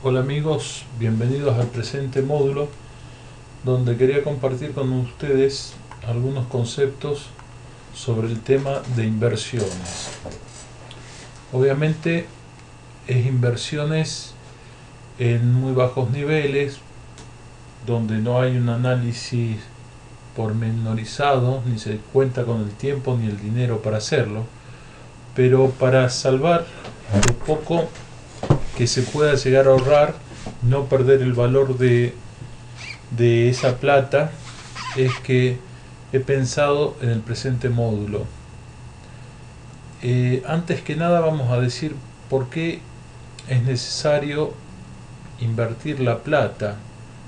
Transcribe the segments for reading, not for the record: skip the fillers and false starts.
Hola amigos, bienvenidos al presente módulo donde quería compartir con ustedes algunos conceptos sobre el tema de inversiones. Obviamente es inversiones en muy bajos niveles, donde no hay un análisis pormenorizado, ni se cuenta con el tiempo ni el dinero para hacerlo, pero para salvar lo poco que se pueda llegar a ahorrar, no perder el valor de esa plata, es que he pensado en el presente módulo. Antes que nada vamos a decir por qué es necesario invertir la plata,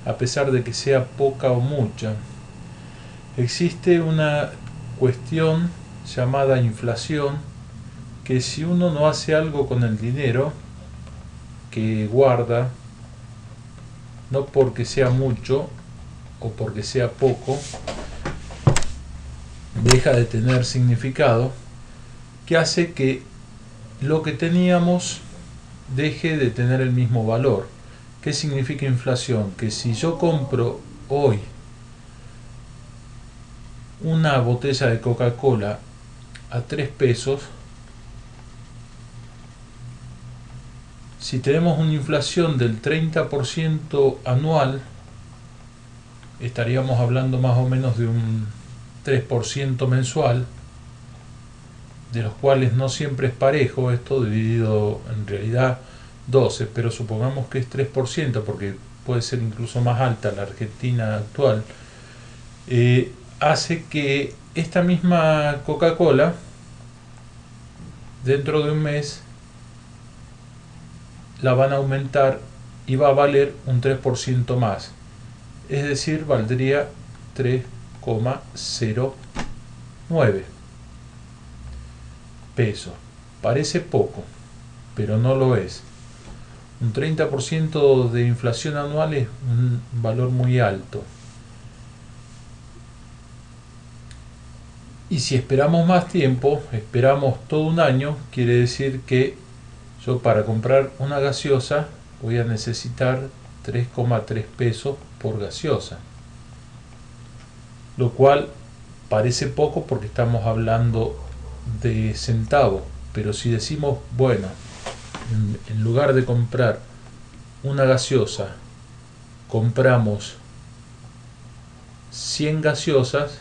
a pesar de que sea poca o mucha. Existe una cuestión llamada inflación, que si uno no hace algo con el dinero que guarda, no porque sea mucho o porque sea poco, deja de tener significado, que hace que lo que teníamos deje de tener el mismo valor. ¿Qué significa inflación? Que si yo compro hoy una botella de Coca-Cola a 3 pesos, si tenemos una inflación del 30% anual, estaríamos hablando más o menos de un 3% mensual, de los cuales no siempre es parejo, esto dividido en realidad 12, pero supongamos que es 3%, porque puede ser incluso más alta la Argentina actual, hace que esta misma Coca-Cola, dentro de un mes, la van a aumentar y va a valer un 3% más. Es decir, valdría 3,09 pesos. Parece poco, pero no lo es. Un 30% de inflación anual es un valor muy alto. Y si esperamos más tiempo, esperamos todo un año, quiere decir que yo para comprar una gaseosa voy a necesitar 3,3 pesos por gaseosa. Lo cual parece poco porque estamos hablando de centavos. Pero si decimos, bueno, en lugar de comprar una gaseosa, compramos 100 gaseosas,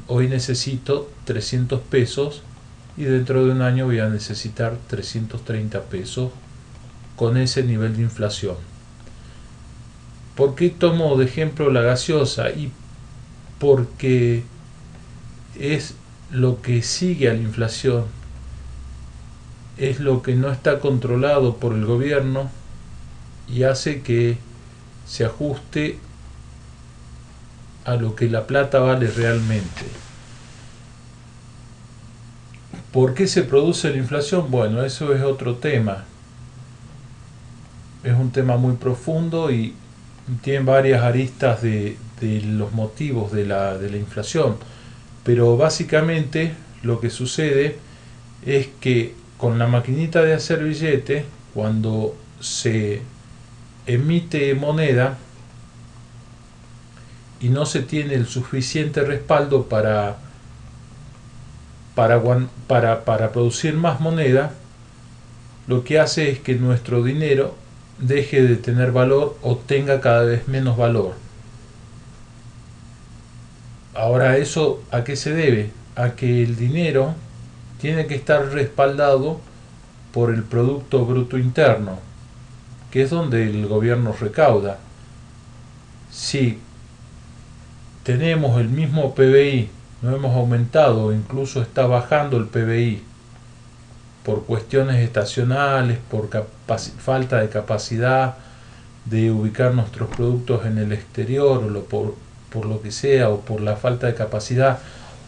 hoy necesito 300 pesos y dentro de un año voy a necesitar 330 pesos con ese nivel de inflación. ¿Por qué tomo de ejemplo la gaseosa? Y porque es lo que sigue a la inflación, es lo que no está controlado por el gobierno y hace que se ajuste a lo que la plata vale realmente. ¿Por qué se produce la inflación? Bueno, eso es otro tema. Es un tema muy profundo y tiene varias aristas de los motivos de la inflación. Pero básicamente lo que sucede es que con la maquinita de hacer billete, cuando se emite moneda y no se tiene el suficiente respaldo para producir más moneda, lo que hace es que nuestro dinero deje de tener valor o tenga cada vez menos valor. Ahora, ¿eso a qué se debe? A que el dinero tiene que estar respaldado por el Producto Bruto Interno, que es donde el gobierno recauda. Si tenemos el mismo PBI, no hemos aumentado, incluso está bajando el PBI por cuestiones estacionales, por falta de capacidad de ubicar nuestros productos en el exterior, o por lo que sea, o por la falta de capacidad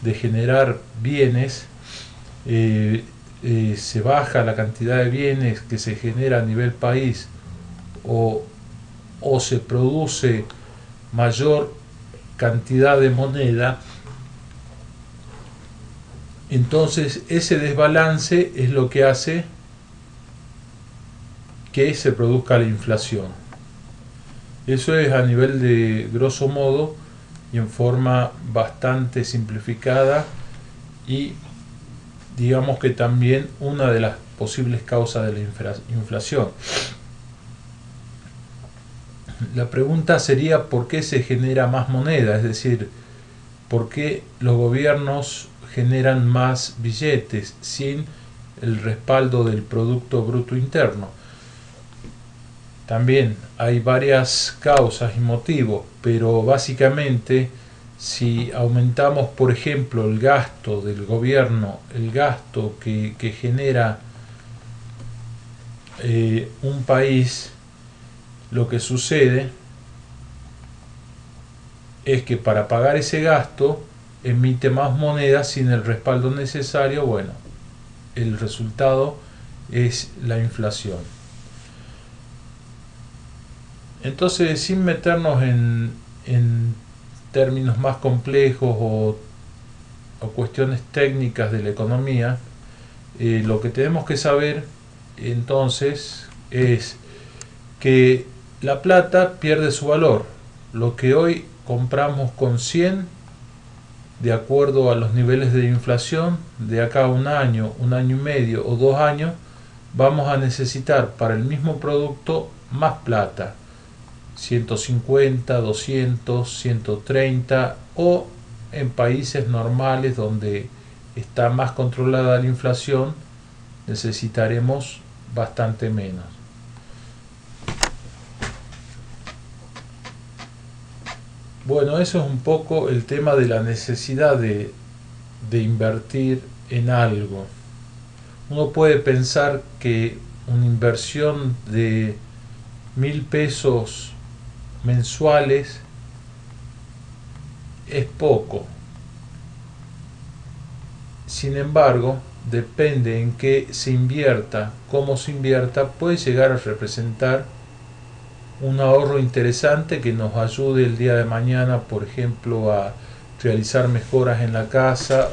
de generar bienes, se baja la cantidad de bienes que se genera a nivel país, o se produce mayor cantidad de moneda. Entonces ese desbalance es lo que hace que se produzca la inflación. Eso es a nivel de grosso modo y en forma bastante simplificada, y digamos que también una de las posibles causas de la inflación. La pregunta sería ¿por qué se genera más moneda? Es decir, ¿por qué los gobiernos generan más billetes sin el respaldo del Producto Bruto Interno? También hay varias causas y motivos, pero básicamente si aumentamos, por ejemplo, el gasto del gobierno, el gasto que genera un país, lo que sucede es que para pagar ese gasto emite más moneda sin el respaldo necesario. Bueno, el resultado es la inflación. Entonces, sin meternos en términos más complejos o cuestiones técnicas de la economía, lo que tenemos que saber entonces es que la plata pierde su valor. Lo que hoy compramos con 100, de acuerdo a los niveles de inflación, de acá a un año y medio o 2 años, vamos a necesitar para el mismo producto más plata. 150, 200, 130, o en países normales donde está más controlada la inflación necesitaremos bastante menos. Bueno, eso es un poco el tema de la necesidad de invertir en algo. Uno puede pensar que una inversión de 1.000 pesos mensuales es poco. Sin embargo, depende en qué se invierta, cómo se invierta, puede llegar a representar un ahorro interesante que nos ayude el día de mañana, por ejemplo, a realizar mejoras en la casa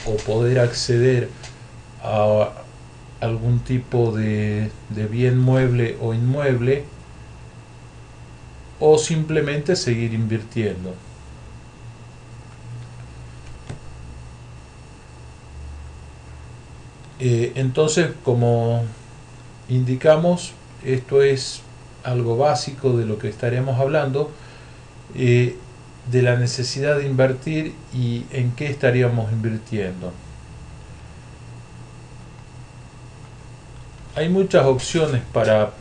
o poder acceder a algún tipo de bien mueble o inmueble, o simplemente seguir invirtiendo. Entonces, como indicamos, esto es algo básico de lo que estaremos hablando, de la necesidad de invertir y en qué estaríamos invirtiendo. Hay muchas opciones para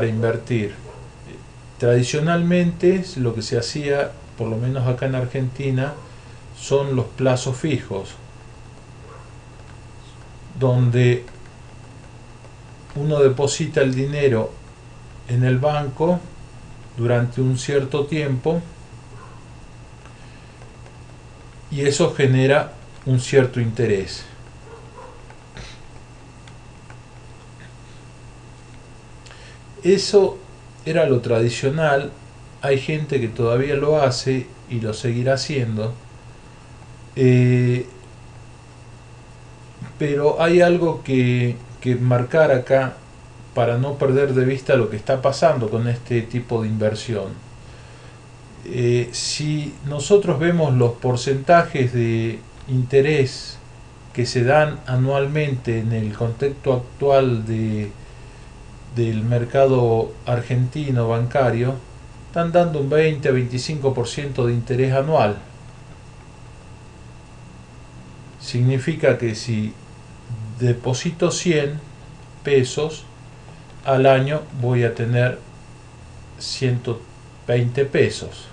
invertir. Tradicionalmente lo que se hacía, por lo menos acá en Argentina, son los plazos fijos, donde uno deposita el dinero en el banco durante un cierto tiempo y eso genera un cierto interés. Eso era lo tradicional. Hay gente que todavía lo hace y lo seguirá haciendo, pero hay algo que marcar acá para no perder de vista lo que está pasando con este tipo de inversión. Si nosotros vemos los porcentajes de interés que se dan anualmente en el contexto actual del mercado argentino bancario, están dando un 20-25% de interés anual. Significa que si deposito 100 pesos, al año voy a tener 120 pesos.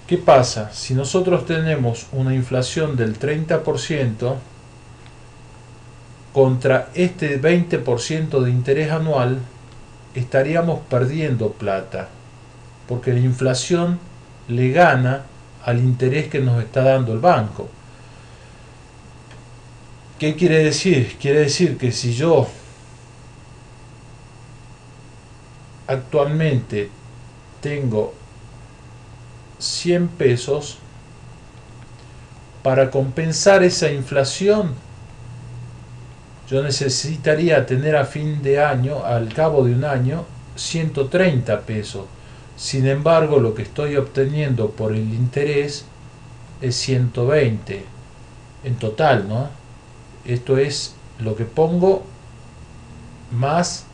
¿Qué pasa? Si nosotros tenemos una inflación del 30%, contra este 20% de interés anual, estaríamos perdiendo plata, porque la inflación le gana al interés que nos está dando el banco. ¿Qué quiere decir? Quiere decir que si yo actualmente tengo 100 pesos, para compensar esa inflación yo necesitaría tener a fin de año, al cabo de un año, 130 pesos. Sin embargo, lo que estoy obteniendo por el interés es 120 en total, ¿no? Esto es lo que pongo más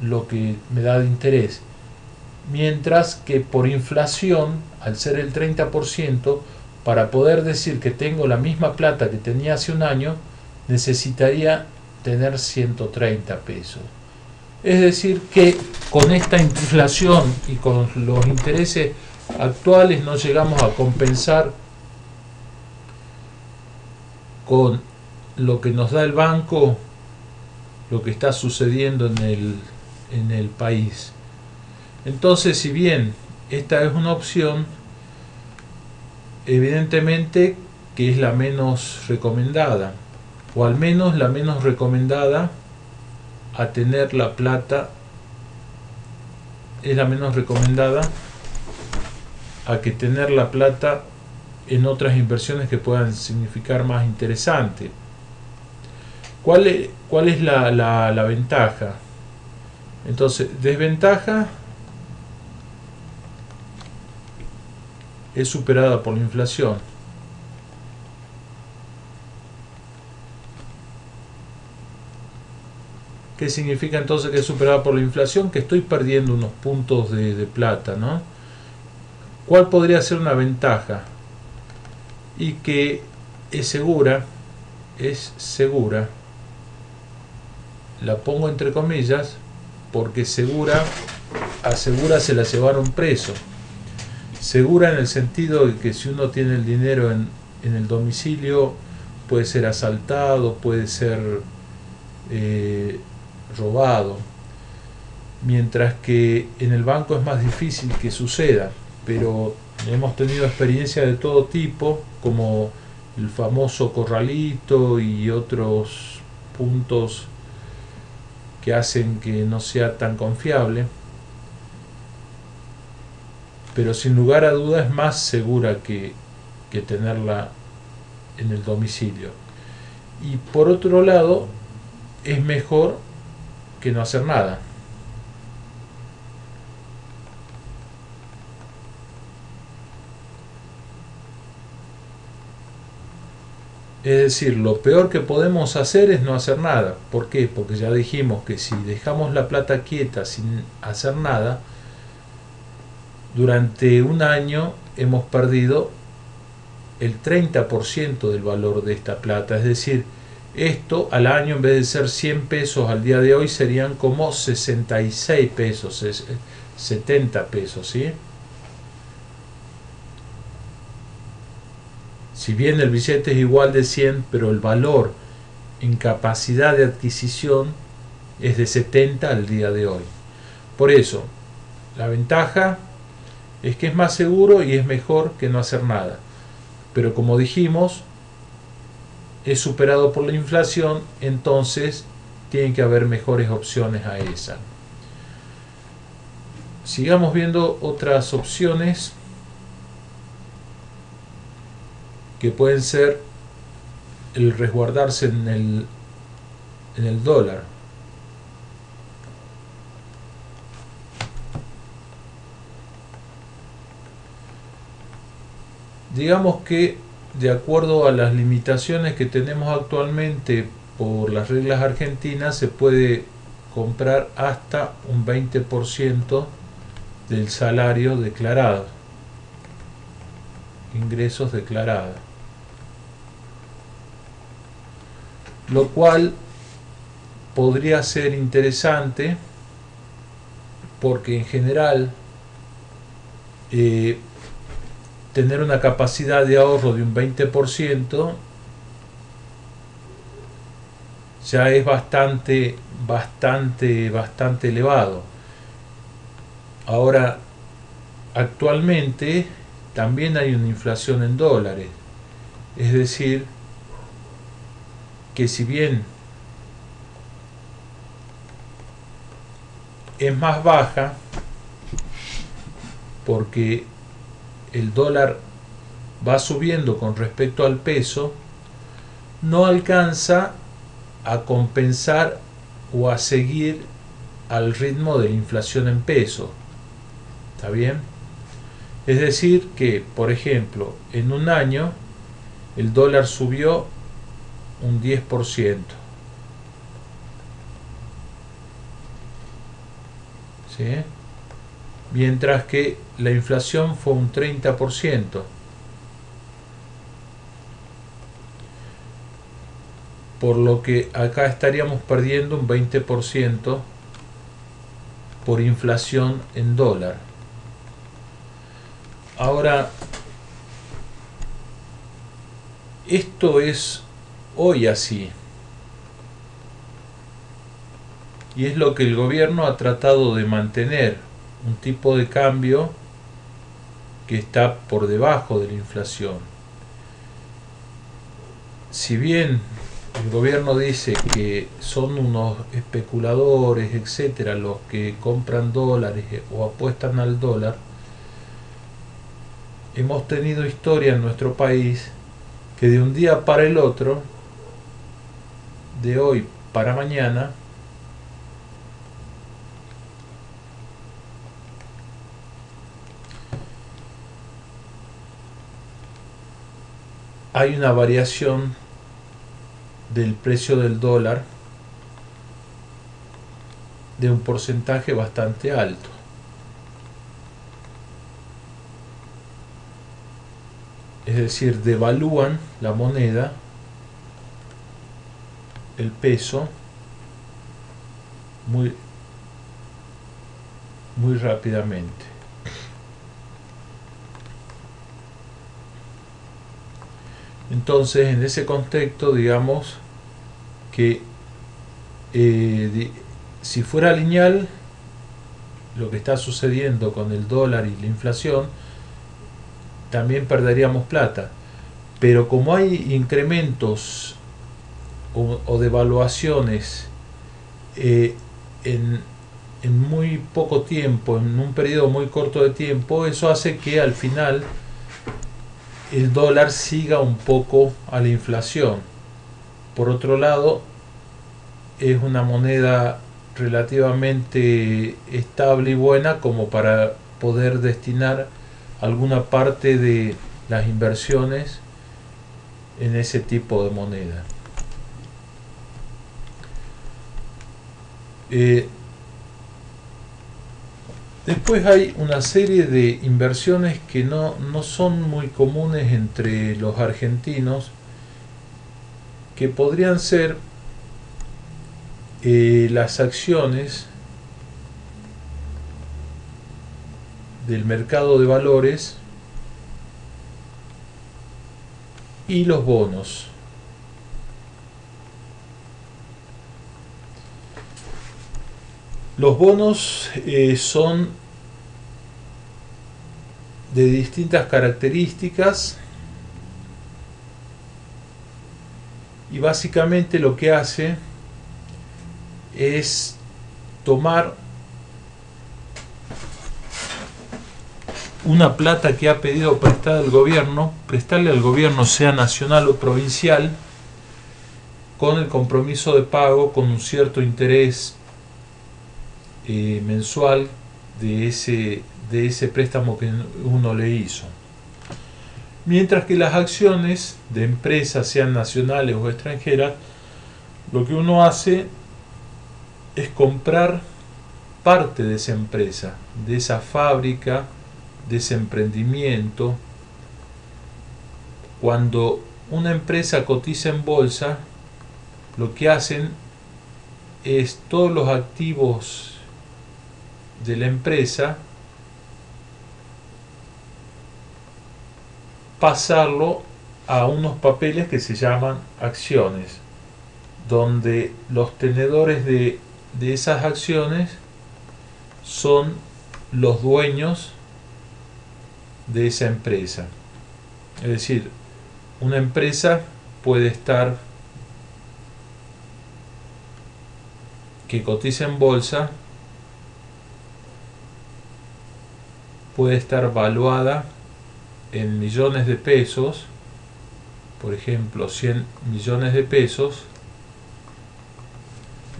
lo que me da de interés. Mientras que por inflación, al ser el 30%, para poder decir que tengo la misma plata que tenía hace un año, necesitaría tener 130 pesos. Es decir, que con esta inflación y con los intereses actuales no llegamos a compensar con lo que nos da el banco, lo que está sucediendo en el país. Entonces, si bien esta es una opción, evidentemente que es la menos recomendada, o al menos la menos recomendada a tener la plata, es la menos recomendada a que tener la plata en otras inversiones que puedan significar más interesante. ¿Cuál es la ventaja? Entonces, desventaja es superada por la inflación. ¿Qué significa entonces que es superada por la inflación? Que estoy perdiendo unos puntos de plata, ¿no? ¿Cuál podría ser una ventaja? Y que es segura, la pongo entre comillas, porque segura, asegura se la llevaron preso. Segura en el sentido de que si uno tiene el dinero en el domicilio, puede ser asaltado, puede ser robado, mientras que en el banco es más difícil que suceda, pero hemos tenido experiencias de todo tipo, como el famoso corralito y otros puntos que hacen que no sea tan confiable, pero sin lugar a dudas es más segura que tenerla en el domicilio. Y por otro lado, es mejor que no hacer nada. Es decir, lo peor que podemos hacer es no hacer nada. ¿Por qué? Porque ya dijimos que si dejamos la plata quieta sin hacer nada, durante un año hemos perdido el 30% del valor de esta plata. Es decir, esto al año, en vez de ser 100 pesos al día de hoy, serían como 66 pesos, 70 pesos, ¿sí? Si bien el billete es igual de 100, pero el valor en capacidad de adquisición es de 70 al día de hoy. Por eso, la ventaja es que es más seguro y es mejor que no hacer nada. Pero como dijimos, es superado por la inflación, entonces tienen que haber mejores opciones a esa. Sigamos viendo otras opciones que pueden ser el resguardarse en el dólar. Digamos que de acuerdo a las limitaciones que tenemos actualmente por las reglas argentinas, se puede comprar hasta un 20% del salario declarado, ingresos declarados, lo cual podría ser interesante porque en general tener una capacidad de ahorro de un 20% ya es bastante elevado. Ahora, actualmente también hay una inflación en dólares, es decir, que si bien es más baja, porque el dólar va subiendo con respecto al peso, no alcanza a compensar o a seguir al ritmo de la inflación en peso. ¿Está bien? Es decir que, por ejemplo, en un año el dólar subió un 10%. ¿Sí? Mientras que la inflación fue un 30%. Por lo que acá estaríamos perdiendo un 20% por inflación en dólar. Ahora, esto es hoy así. Y es lo que el gobierno ha tratado de mantener, un tipo de cambio que está por debajo de la inflación. Si bien el gobierno dice que son unos especuladores, etcétera, los que compran dólares o apuestan al dólar, hemos tenido historia en nuestro país que de un día para el otro, de hoy para mañana, hay una variación del precio del dólar de un porcentaje bastante alto. Es decir, devalúan la moneda, el peso, muy rápidamente. Entonces, en ese contexto, digamos que si fuera lineal, lo que está sucediendo con el dólar y la inflación, también perderíamos plata. Pero como hay incrementos o devaluaciones en muy poco tiempo, en un periodo muy corto de tiempo, eso hace que al final el dólar siga un poco a la inflación. Por otro lado, es una moneda relativamente estable y buena como para poder destinar alguna parte de las inversiones en ese tipo de moneda. Después hay una serie de inversiones que no son muy comunes entre los argentinos, que podrían ser las acciones del mercado de valores y los bonos. Los bonos son de distintas características y básicamente lo que hace es tomar una plata que ha pedido prestada el gobierno, prestarle al gobierno, sea nacional o provincial, con el compromiso de pago con un cierto interés mensual de ese préstamo que uno le hizo. Mientras que las acciones de empresas, sean nacionales o extranjeras, lo que uno hace es comprar parte de esa empresa, de esa fábrica, de ese emprendimiento. Cuando una empresa cotiza en bolsa, lo que hacen es todos los activos de la empresa pasarlo a unos papeles que se llaman acciones, donde los tenedores de esas acciones son los dueños de esa empresa. Es decir, una empresa puede estar, que cotiza en bolsa, puede estar valuada en millones de pesos, por ejemplo 100 millones de pesos,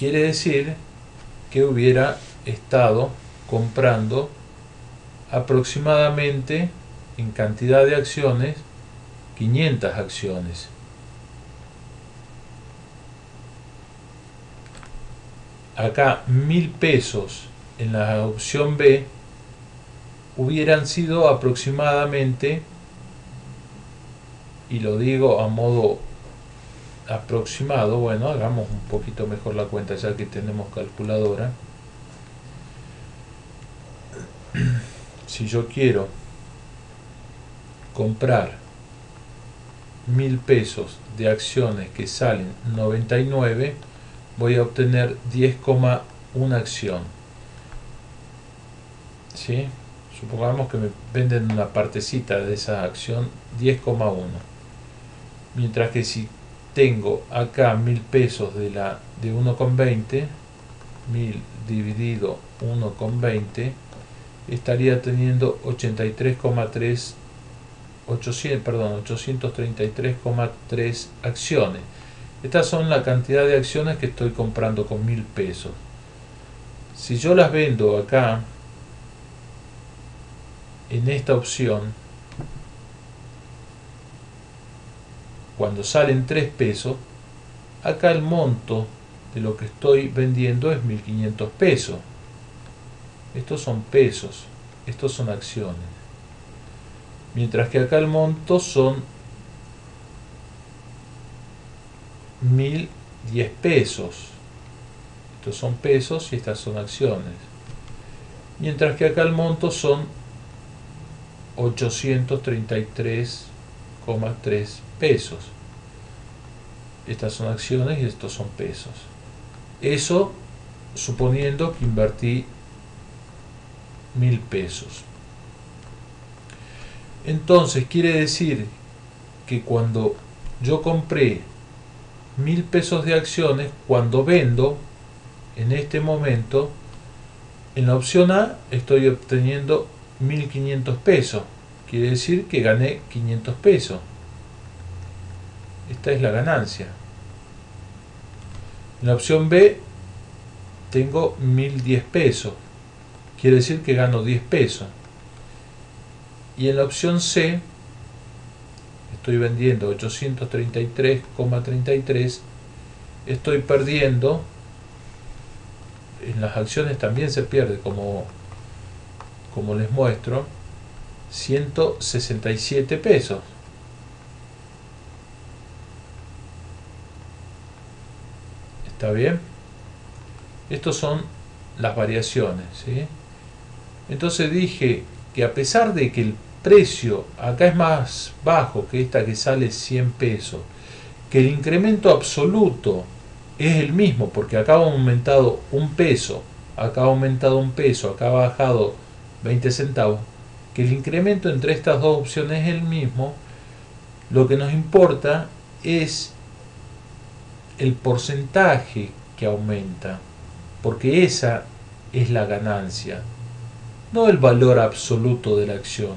quiere decir que hubiera estado comprando aproximadamente en cantidad de acciones 500 acciones. Acá 1000 pesos en la opción B hubieran sido aproximadamente, y lo digo a modo aproximado, bueno, hagamos un poquito mejor la cuenta ya que tenemos calculadora. Si yo quiero comprar 1000 pesos de acciones que salen 99, voy a obtener 10,1 acción. ¿Sí? Supongamos que me venden una partecita de esa acción 10,1. Mientras que si tengo acá 1000 pesos de 1,20, 1000 dividido 1,20, estaría teniendo 833,3 acciones. Estas son la cantidad de acciones que estoy comprando con 1000 pesos. Si yo las vendo acá, en esta opción, cuando salen 3 pesos, acá el monto de lo que estoy vendiendo es 1500 pesos. Estos son pesos, estos son acciones. Mientras que acá el monto son 1010 pesos. Estos son pesos y estas son acciones. Mientras que acá el monto son 833,3 pesos. Estas son acciones y estos son pesos. Eso suponiendo que invertí 1000 pesos. Entonces quiere decir que cuando yo compré 1000 pesos de acciones, cuando vendo en este momento, en la opción A estoy obteniendo 1500 pesos. Quiere decir que gané 500 pesos. Esta es la ganancia. En la opción B tengo 1010 pesos. Quiere decir que gano 10 pesos. Y en la opción C estoy vendiendo 833,33. Estoy perdiendo. En las acciones también se pierde, como les muestro, 167 pesos. ¿Está bien? Estos son las variaciones, ¿sí? Entonces dije que a pesar de que el precio acá es más bajo que esta que sale 100 pesos, que el incremento absoluto es el mismo, porque acá ha aumentado un peso, acá ha aumentado un peso, acá ha bajado 20 centavos, que el incremento entre estas dos opciones es el mismo, lo que nos importa es el porcentaje que aumenta, porque esa es la ganancia, no el valor absoluto de la acción,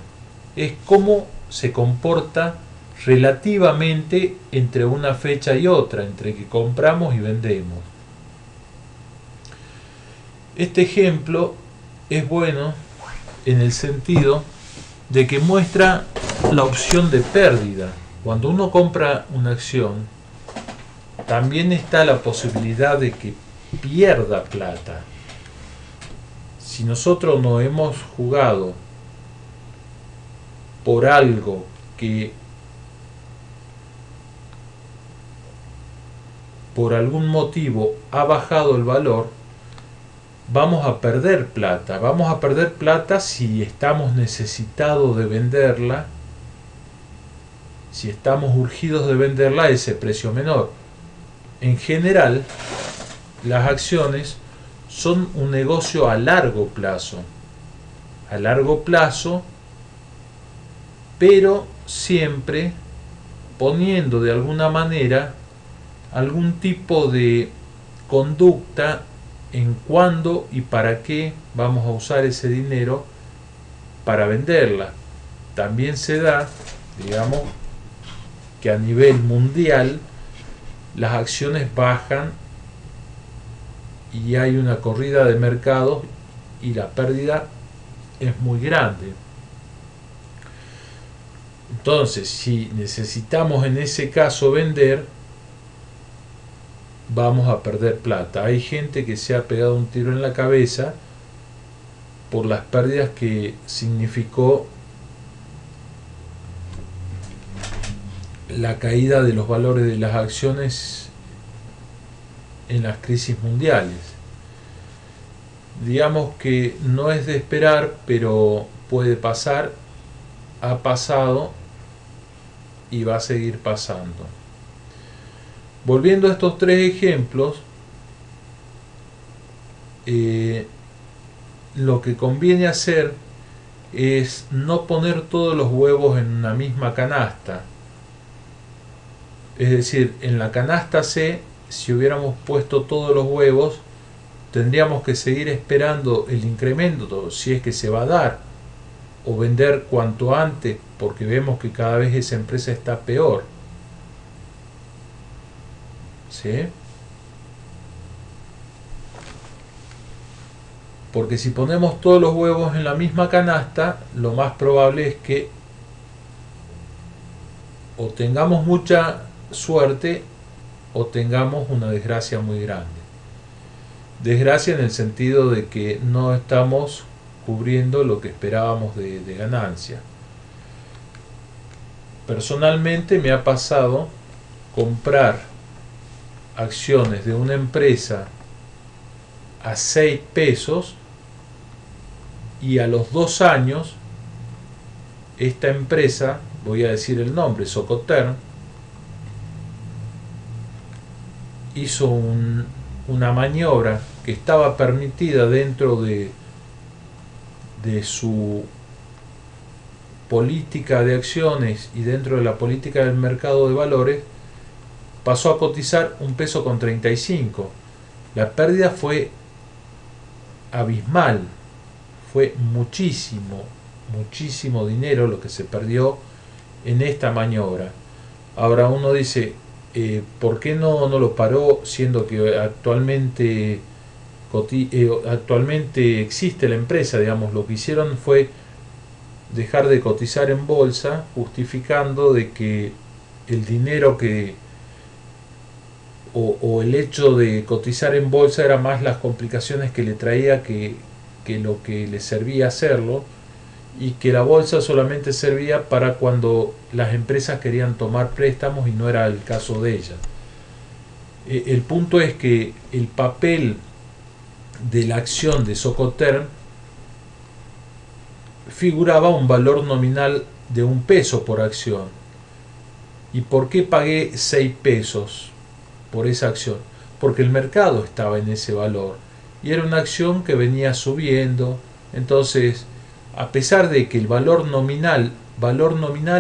es cómo se comporta relativamente entre una fecha y otra, entre que compramos y vendemos. Este ejemplo es bueno en el sentido de que muestra la opción de pérdida. Cuando uno compra una acción, también está la posibilidad de que pierda plata. Si nosotros no hemos jugado por algo que por algún motivo ha bajado el valor, vamos a perder plata. Vamos a perder plata si estamos necesitados de venderla, si estamos urgidos de venderla a ese precio menor. En general, las acciones son un negocio a largo plazo. A largo plazo, pero siempre poniendo de alguna manera algún tipo de conducta en cuándo y para qué vamos a usar ese dinero para venderla. También se da, digamos, que a nivel mundial las acciones bajan y hay una corrida de mercados y la pérdida es muy grande. Entonces, si necesitamos en ese caso vender, vamos a perder plata. Hay gente que se ha pegado un tiro en la cabeza por las pérdidas que significó la caída de los valores de las acciones en las crisis mundiales. Digamos que no es de esperar, pero puede pasar, ha pasado y va a seguir pasando. Volviendo a estos tres ejemplos, lo que conviene hacer es no poner todos los huevos en una misma canasta. Es decir, en la canasta C, si hubiéramos puesto todos los huevos, tendríamos que seguir esperando el incremento, si es que se va a dar, o vender cuanto antes, porque vemos que cada vez esa empresa está peor. ¿Sí? Porque si ponemos todos los huevos en la misma canasta, lo más probable es que o tengamos mucha suerte o tengamos una desgracia muy grande. Desgracia en el sentido de que no estamos cubriendo lo que esperábamos de ganancia. Personalmente me ha pasado comprar acciones de una empresa a 6 pesos y a los 2 años esta empresa, voy a decir el nombre, Socotherm, hizo una maniobra que estaba permitida dentro de su política de acciones y dentro de la política del mercado de valores, pasó a cotizar 1,35 pesos. La pérdida fue abismal, fue muchísimo dinero lo que se perdió en esta maniobra. Ahora uno dice, ¿por qué no lo paró, siendo que actualmente existe la empresa? Digamos, lo que hicieron fue dejar de cotizar en bolsa, justificando de que el dinero que o el hecho de cotizar en bolsa era más las complicaciones que le traía que lo que le servía hacerlo, y que la bolsa solamente servía para cuando las empresas querían tomar préstamos y no era el caso de ellas. El punto es que el papel de la acción de Socotherm figuraba un valor nominal de 1 peso por acción. ¿Y por qué pagué 6 pesos por esa acción? Porque el mercado estaba en ese valor y era una acción que venía subiendo. Entonces, a pesar de que el valor nominal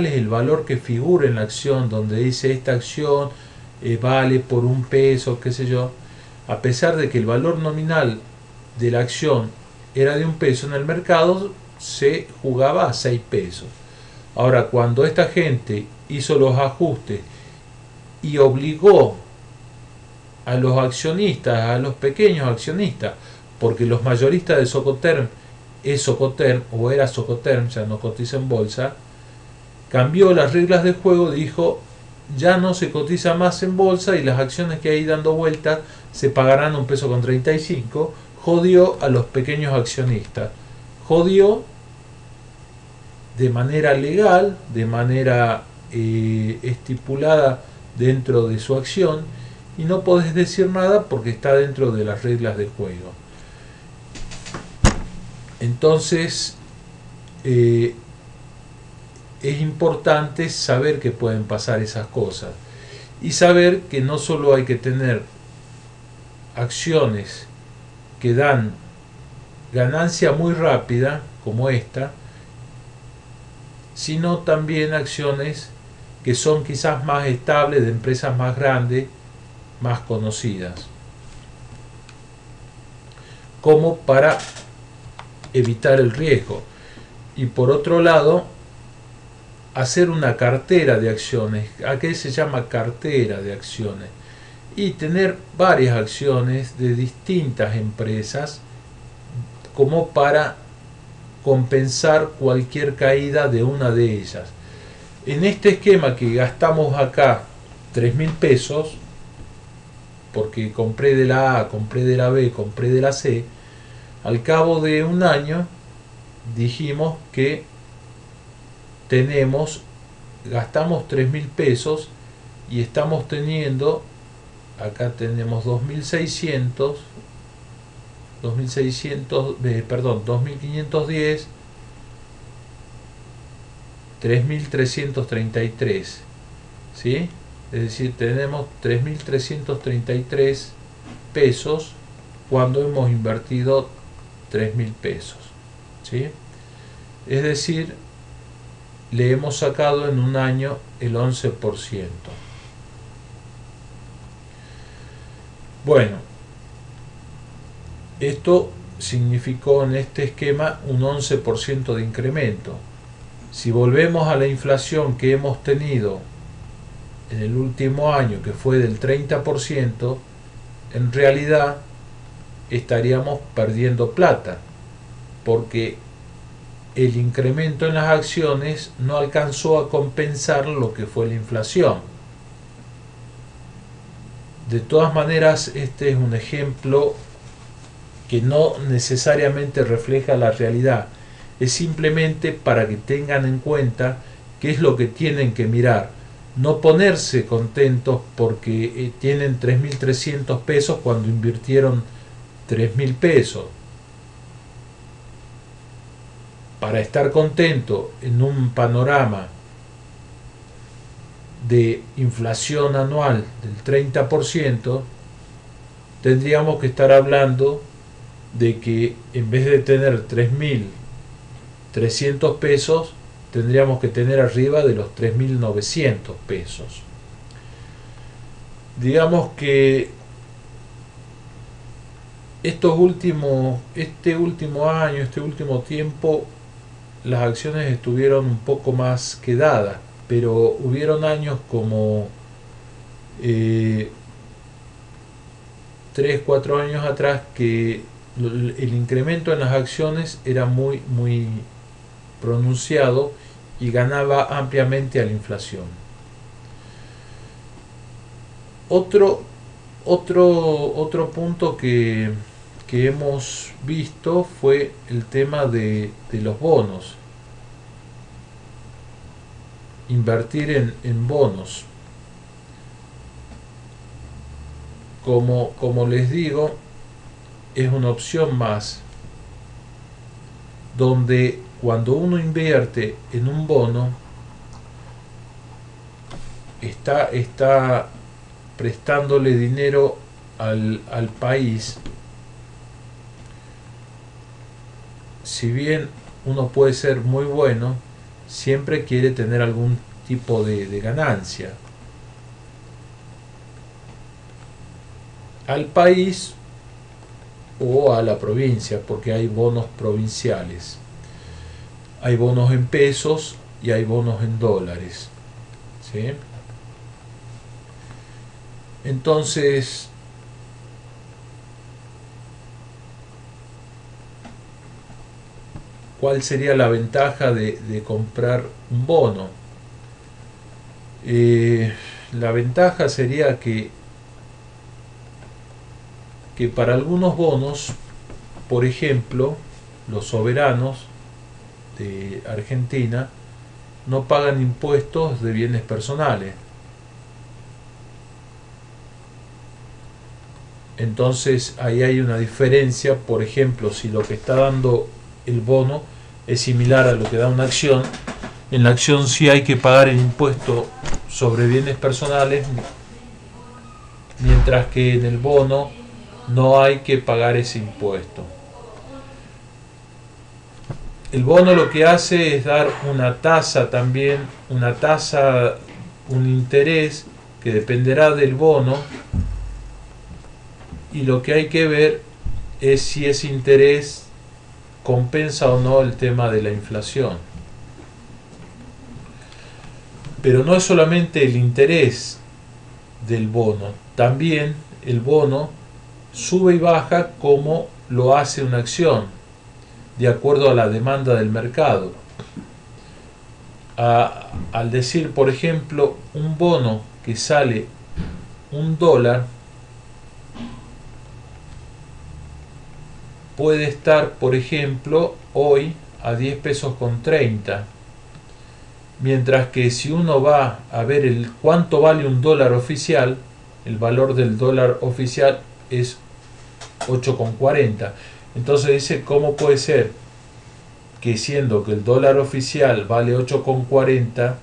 es el valor que figura en la acción, donde dice esta acción vale por 1 peso, qué sé yo, a pesar de que el valor nominal de la acción era de 1 peso, en el mercado se jugaba a 6 pesos. Ahora, cuando esta gente hizo los ajustes y obligó a los accionistas, a los pequeños accionistas, porque los mayoristas de Socotherm es Socotherm o era Socotherm, ya no cotiza en bolsa, cambió las reglas de juego, dijo ya no se cotiza más en bolsa y las acciones que hay dando vuelta se pagarán 1,35 pesos. Jodió a los pequeños accionistas, jodió de manera legal, de manera estipulada dentro de su acción, y no podés decir nada porque está dentro de las reglas del juego. Entonces es importante saber que pueden pasar esas cosas y saber que no solo hay que tener acciones que dan ganancia muy rápida como esta, sino también acciones que son quizás más estables, de empresas más grandes, más conocidas, como para evitar el riesgo. Y por otro lado, hacer una cartera de acciones. ¿A qué se llama cartera de acciones? y tener varias acciones de distintas empresas como para compensar cualquier caída de una de ellas. En este esquema que gastamos acá 3.000 pesos, porque compré de la A, compré de la B, compré de la C, al cabo de un año dijimos que gastamos 3.000 pesos y estamos teniendo, acá tenemos 2.600, 2.510, 3.333, ¿sí? Es decir, tenemos 3.333 pesos cuando hemos invertido 3.000 pesos, ¿sí? Es decir, le hemos sacado en un año el 11%. Bueno, esto significó en este esquema un 11% de incremento. Si volvemos a la inflación que hemos tenido en el último año, que fue del 30%, en realidad estaríamos perdiendo plata, porque el incremento en las acciones no alcanzó a compensar lo que fue la inflación. De todas maneras, este es un ejemplo que no necesariamente refleja la realidad. Es simplemente para que tengan en cuenta qué es lo que tienen que mirar. No ponerse contentos porque tienen 3.300 pesos cuando invirtieron 3.000 pesos. Para estar contento en un panorama de inflación anual del 30%, tendríamos que estar hablando de que en vez de tener 3.300 pesos, tendríamos que tener arriba de los 3.900 pesos. Digamos que este último año, este último tiempo, las acciones estuvieron un poco más quedadas, pero hubieron años como 3-4 años atrás que el incremento en las acciones era muy pronunciado y ganaba ampliamente a la inflación. Otro punto que hemos visto fue el tema de los bonos. Invertir en bonos. Como les digo, es una opción más, donde cuando uno invierte en un bono, está prestándole dinero al país. Si bien uno puede ser muy bueno, siempre quiere tener algún tipo de ganancia al país o a la provincia, porque hay bonos provinciales, hay bonos en pesos y hay bonos en dólares, ¿sí? Entonces, ¿cuál sería la ventaja de comprar un bono? La ventaja sería que para algunos bonos, por ejemplo, los soberanos de Argentina no pagan impuestos de bienes personales. Entonces ahí hay una diferencia. Por ejemplo, si lo que está dando el bono es similar a lo que da una acción, en la acción sí hay que pagar el impuesto sobre bienes personales, mientras que en el bono no hay que pagar ese impuesto. El bono lo que hace es dar una tasa también, un interés que dependerá del bono, y lo que hay que ver es si ese interés compensa o no el tema de la inflación. Pero no es solamente el interés del bono, también el bono sube y baja como lo hace una acción, de acuerdo a la demanda del mercado. Al decir, por ejemplo, un bono que sale $1, puede estar, por ejemplo, hoy a 10 pesos con 30. Mientras que si uno va a ver cuánto vale un dólar oficial, el valor del dólar oficial es 8,40. Entonces dice, ¿cómo puede ser que siendo que el dólar oficial vale 8,40,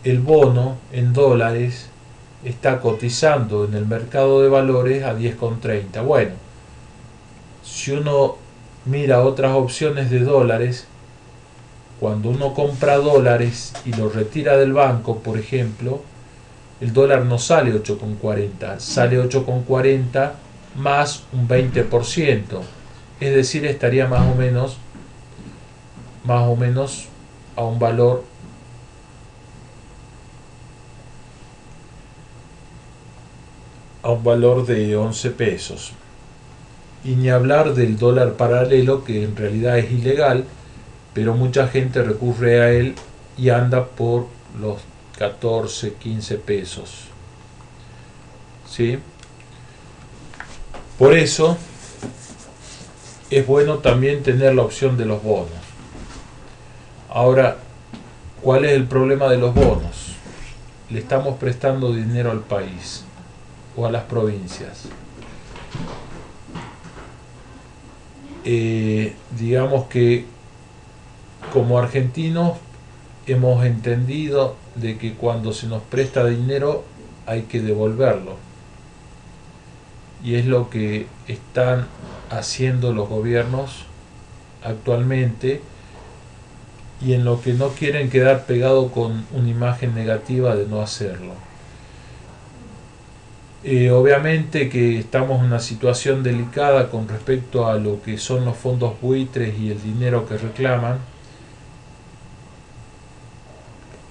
el bono en dólares está cotizando en el mercado de valores a 10,30? Bueno, si uno mira otras opciones de dólares, cuando uno compra dólares y lo retira del banco, por ejemplo, el dólar no sale 8,40, sale 8,40 más un 20%. Es decir, estaría más o menos a un valor de 11 pesos. Y ni hablar del dólar paralelo, que en realidad es ilegal, pero mucha gente recurre a él y anda por los 14, 15 pesos. ¿Sí? Por eso es bueno también tener la opción de los bonos. Ahora, ¿cuál es el problema de los bonos? Le estamos prestando dinero al país o a las provincias. Digamos que como argentinos hemos entendido de que cuando se nos presta dinero hay que devolverlo, y es lo que están haciendo los gobiernos actualmente, y en lo que no quieren quedar pegado con una imagen negativa de no hacerlo. Obviamente que estamos en una situación delicada con respecto a lo que son los fondos buitres y el dinero que reclaman,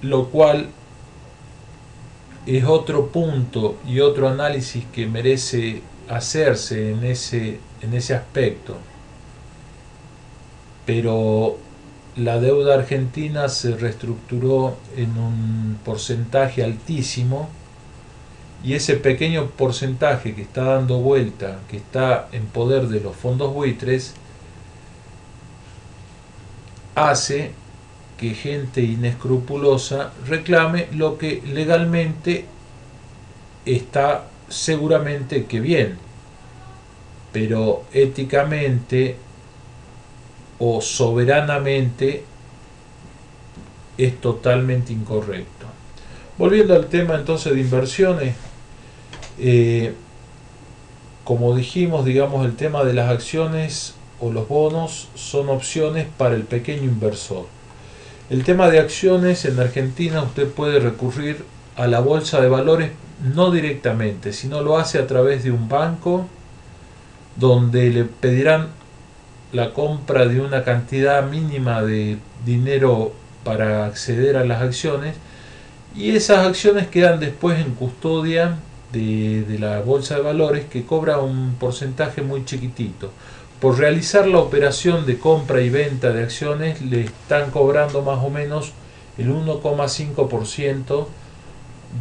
lo cual es otro punto y otro análisis que merece hacerse en ese aspecto. Pero la deuda argentina se reestructuró en un porcentaje altísimo, y ese pequeño porcentaje que está dando vuelta, que está en poder de los fondos buitres, hace que gente inescrupulosa reclame lo que legalmente está seguramente que bien, pero éticamente o soberanamente es totalmente incorrecto. Volviendo al tema entonces de inversiones, como dijimos, digamos, el tema de las acciones o los bonos son opciones para el pequeño inversor. El tema de acciones en Argentina, usted puede recurrir a la bolsa de valores no directamente, sino lo hace a través de un banco, donde le pedirán la compra de una cantidad mínima de dinero para acceder a las acciones, y esas acciones quedan después en custodia de la bolsa de valores, que cobra un porcentaje muy chiquitito. Por realizar la operación de compra y venta de acciones le están cobrando más o menos el 1,5%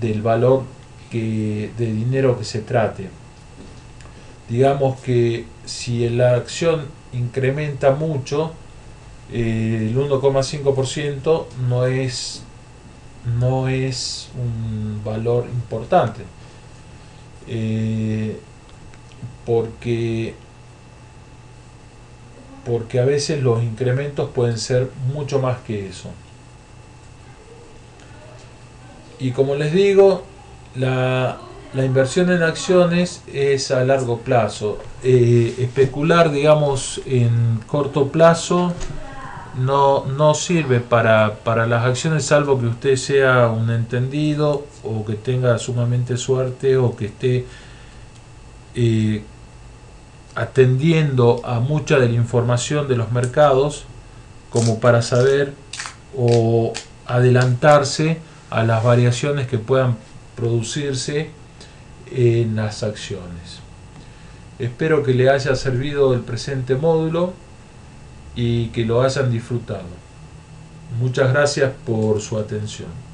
del valor de dinero que se trate. Digamos que si la acción incrementa mucho, el 1,5% no es un valor importante, porque a veces los incrementos pueden ser mucho más que eso. Y como les digo, la inversión en acciones es a largo plazo. Especular, digamos, en corto plazo no sirve para las acciones, salvo que usted sea un entendido, o que tenga sumamente suerte, o que esté atendiendo a mucha de la información de los mercados, como para saber o adelantarse a las variaciones que puedan producirse en las acciones. Espero que le haya servido el presente módulo y que lo hayan disfrutado. Muchas gracias por su atención.